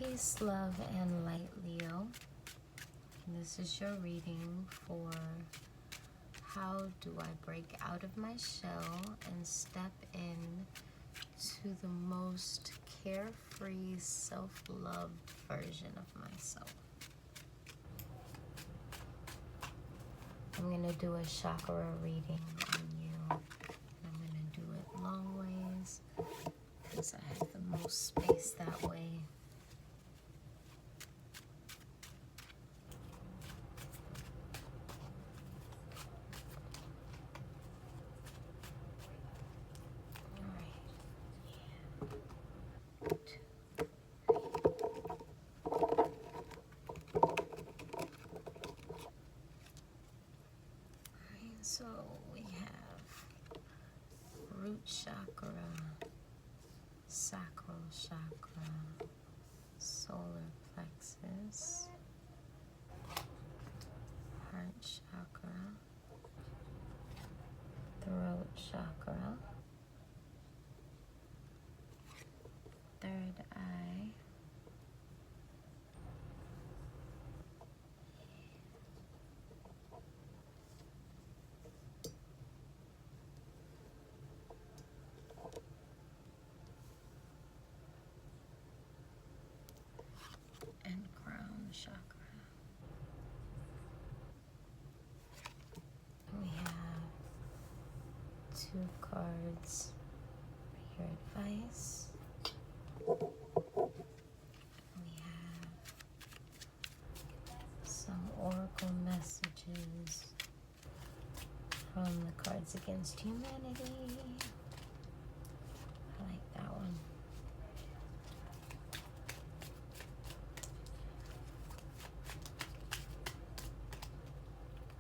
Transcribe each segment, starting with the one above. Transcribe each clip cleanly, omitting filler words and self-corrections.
Peace, love, and light, Leo. This is your reading for how do I break out of my shell and step in to the most carefree, self-loved version of myself. I'm going to do a chakra reading on you. I'm going to do it long ways because I have the most space that way. So we have root chakra, sacral chakra, solar plexus, heart chakra, throat chakra, third eye, and crown chakra. We have 2 cards for your advice. We have some oracle messages from the Cards Against Humanity. I like that one.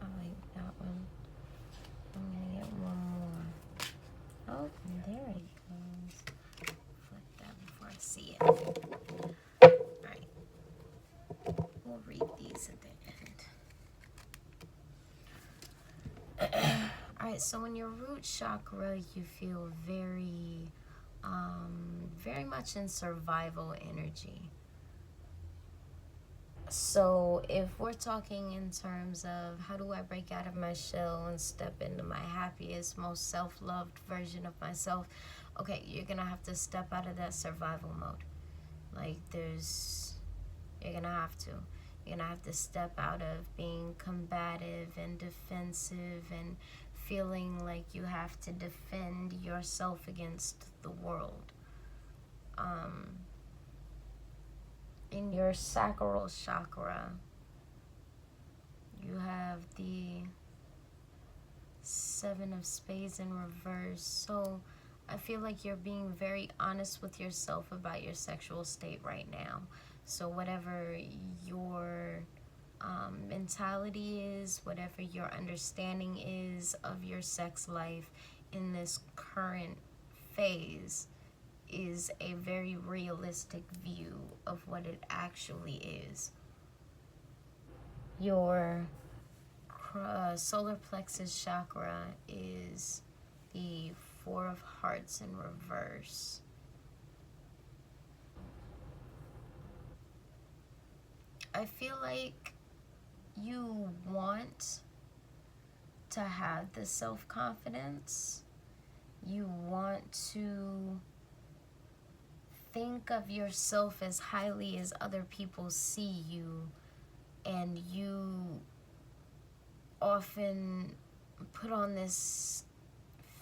I like that one. I'm gonna get one more. Oh, there it goes. Flip that before I see it. Alright. We'll read these at the end. Alright, so in your root chakra, you feel very much in survival energy. So if we're talking in terms of how do I break out of my shell and step into my happiest, most self-loved version of myself, okay, you're gonna have to step out of that survival mode. Like you're gonna have to. You're gonna have to step out of being combative and defensive and feeling like you have to defend yourself against the world. In your sacral chakra, you have the 7 of Spades in reverse. So I feel like you're being very honest with yourself about your sexual state right now. So whatever your mentality is, whatever your understanding is of your sex life in this current phase, is a very realistic view of what it actually is. Your solar plexus chakra is the 4 of Hearts in reverse. I feel like you want to have the self-confidence. You want to think of yourself as highly as other people see you, and you often put on this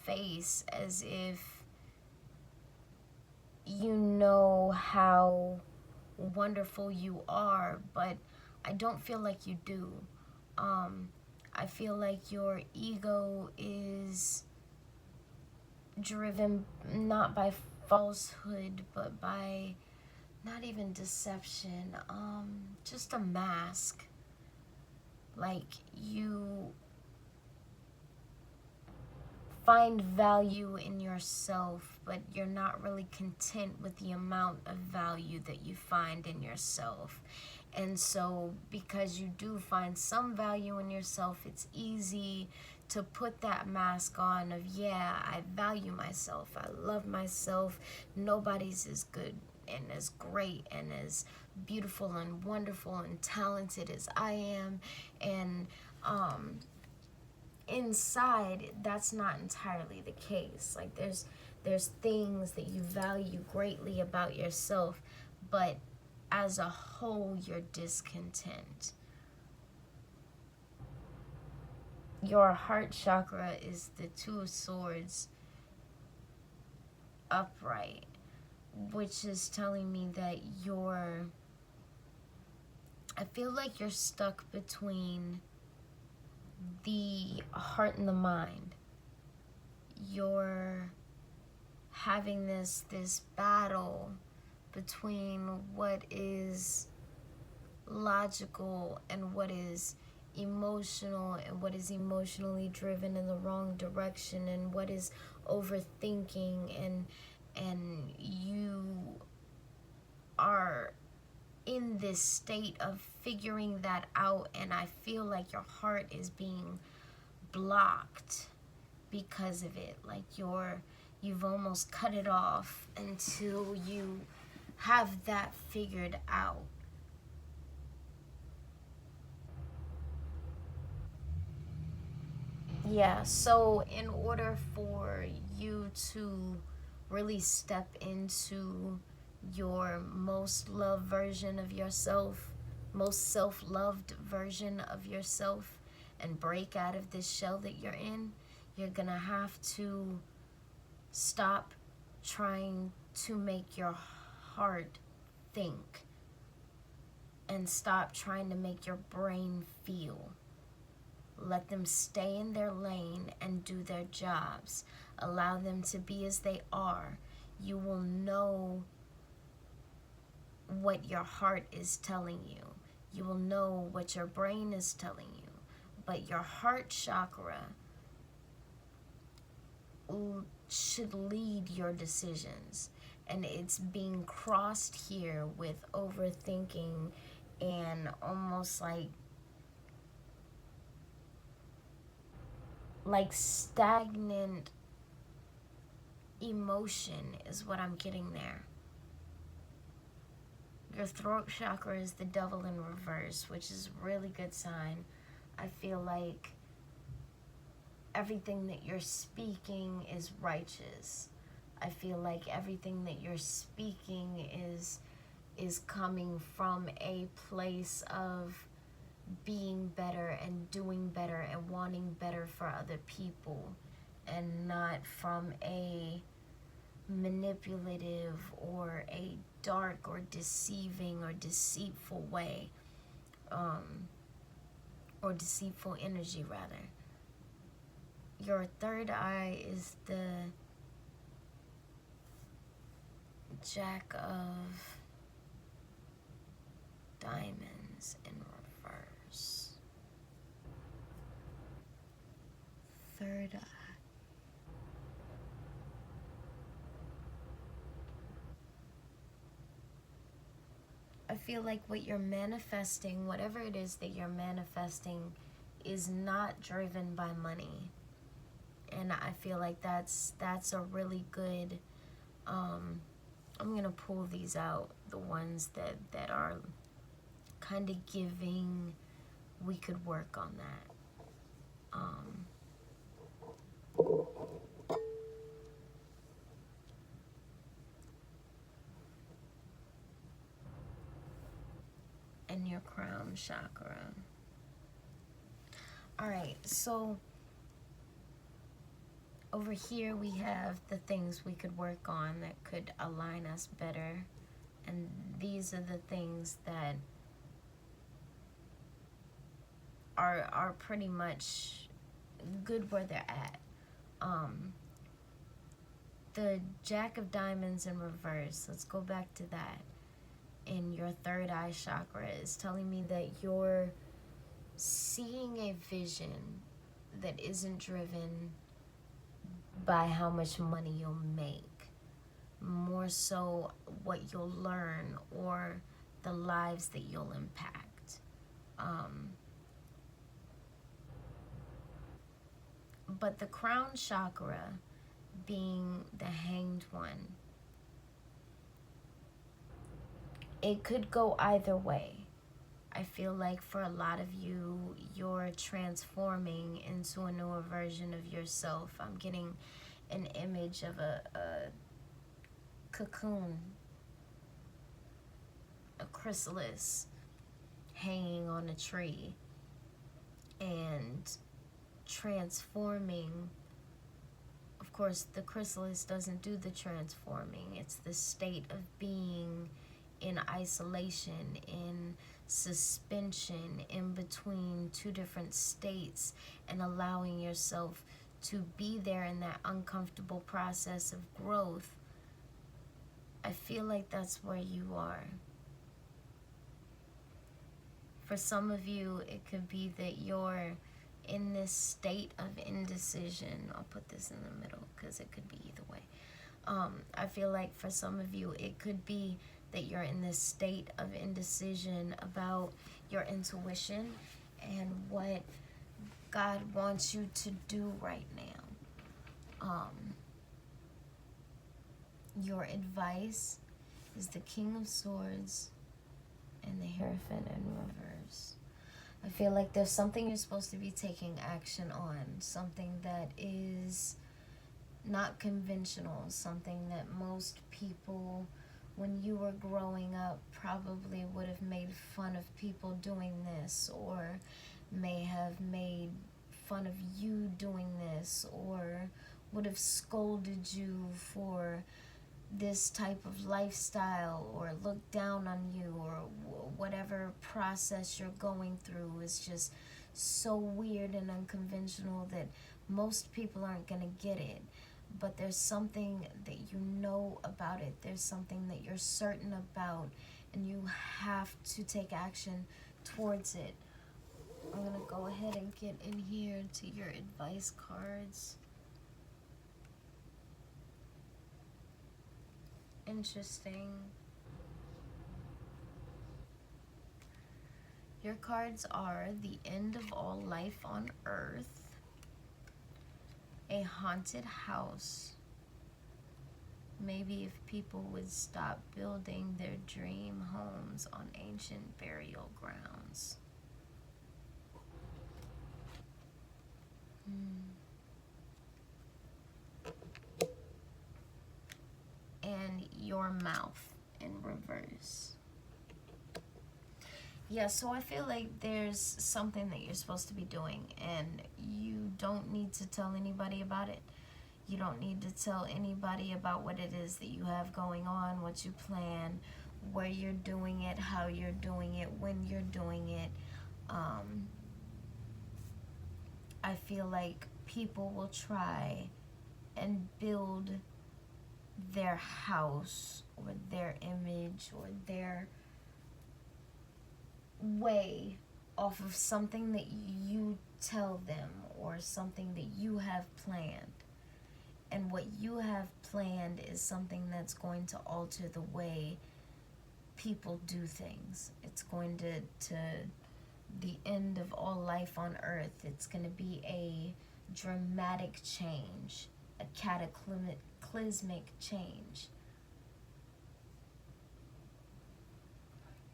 face as if you know how wonderful you are, but I don't feel like you do. I feel like your ego is driven not by falsehood, but by not even deception, just a mask. Like you find value in yourself, but you're not really content with the amount of value that you find in yourself. And so because you do find some value in yourself, it's easy to put that mask on of, yeah, I value myself, I love myself, nobody's as good and as great and as beautiful and wonderful and talented as I am. And inside, that's not entirely the case. Like, there's things that you value greatly about yourself, but as a whole, you're discontent. Your heart chakra is the Two of Swords upright, which is telling me that I feel like you're stuck between the heart and the mind. You're having this battle between what is logical and what is emotional, and what is emotionally driven in the wrong direction, and what is overthinking, and you are in this state of figuring that out. And I feel like your heart is being blocked because of it. Like you've almost cut it off until you have that figured out. Yeah, so in order for you to really step into your most loved version of yourself, most self-loved version of yourself, and break out of this shell that you're in, you're gonna have to stop trying to make your heart think, and stop trying to make your brain feel. Let them stay in their lane and do their jobs. Allow them to be as they are. You will know what your heart is telling you. You will know what your brain is telling you. But your heart chakra should lead your decisions. And it's being crossed here with overthinking and almost like stagnant emotion is what I'm getting there. Your throat chakra is the Devil in reverse, which is a really good sign. I feel like everything that you're speaking is righteous. I feel like everything that you're speaking is coming from a place of being better and doing better and wanting better for other people, and not from a manipulative or a dark or deceiving or deceitful way, or deceitful energy rather. Your third eye is the Jack of Diamonds in reverse. Third eye. I feel like what you're manifesting, whatever it is that you're manifesting, is not driven by money. And I feel like that's a really good, I'm gonna pull these out, the ones that are kind of giving, we could work on that. And your crown chakra. Alright, so over here we have the things we could work on that could align us better. And these are the things that are pretty much good where they're at. The Jack of Diamonds in reverse, let's go back to that. In your third eye chakra is telling me that you're seeing a vision that isn't driven by how much money you'll make, more so what you'll learn or the lives that you'll impact. But the crown chakra, being the hanged one, it could go either way. I feel like for a lot of you, you're transforming into a newer version of yourself. I'm getting an image of a cocoon, a chrysalis hanging on a tree and transforming. Of course, the chrysalis doesn't do the transforming. It's the state of being in isolation, in suspension, in between two different states, and allowing yourself to be there in that uncomfortable process of growth. I feel like that's where you are. For some of you, it could be that you're in this state of indecision. I'll put this in the middle because it could be either way. I feel like for some of you, it could be that you're in this state of indecision about your intuition and what God wants you to do right now. Your advice is the King of Swords and the Hierophant in reverse. I feel like there's something you're supposed to be taking action on, something that is not conventional, something that most people, when you were growing up, probably would have made fun of people doing this, or may have made fun of you doing this, or would have scolded you for this type of lifestyle, or look down on you, or whatever process you're going through is just so weird and unconventional that most people aren't going to get it. But there's something that you know about it, there's something that you're certain about, and you have to take action towards it. I'm going to go ahead and get in here to your advice cards. Interesting. Your cards are the end of all life on earth, a haunted house. Maybe if people would stop building their dream homes on ancient burial grounds. And your mouth in reverse. Yeah, so I feel like there's something that you're supposed to be doing, and you don't need to tell anybody about it. You don't need to tell anybody about what it is that you have going on, what you plan, where you're doing it, how you're doing it, when you're doing it. I feel like people will try and build their house or their image or their way off of something that you tell them or something that you have planned. And what you have planned is something that's going to alter the way people do things. It's going to the end of all life on earth. It's going to be a dramatic change, a cataclysmic change.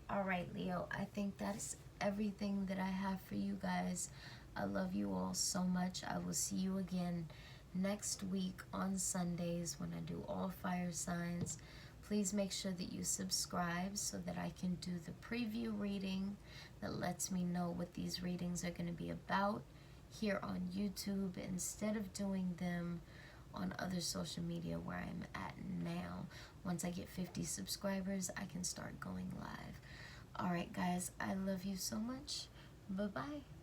All right, Leo, I think that's everything that I have for you guys. I love you all so much. I will see you again next week on Sundays when I do all fire signs. Please make sure that you subscribe so that I can do the preview reading that lets me know what these readings are going to be about here on YouTube instead of doing them on other social media where I'm at now. Once I get 50 subscribers, I can start going live. All right, guys, I love you so much. Bye-bye.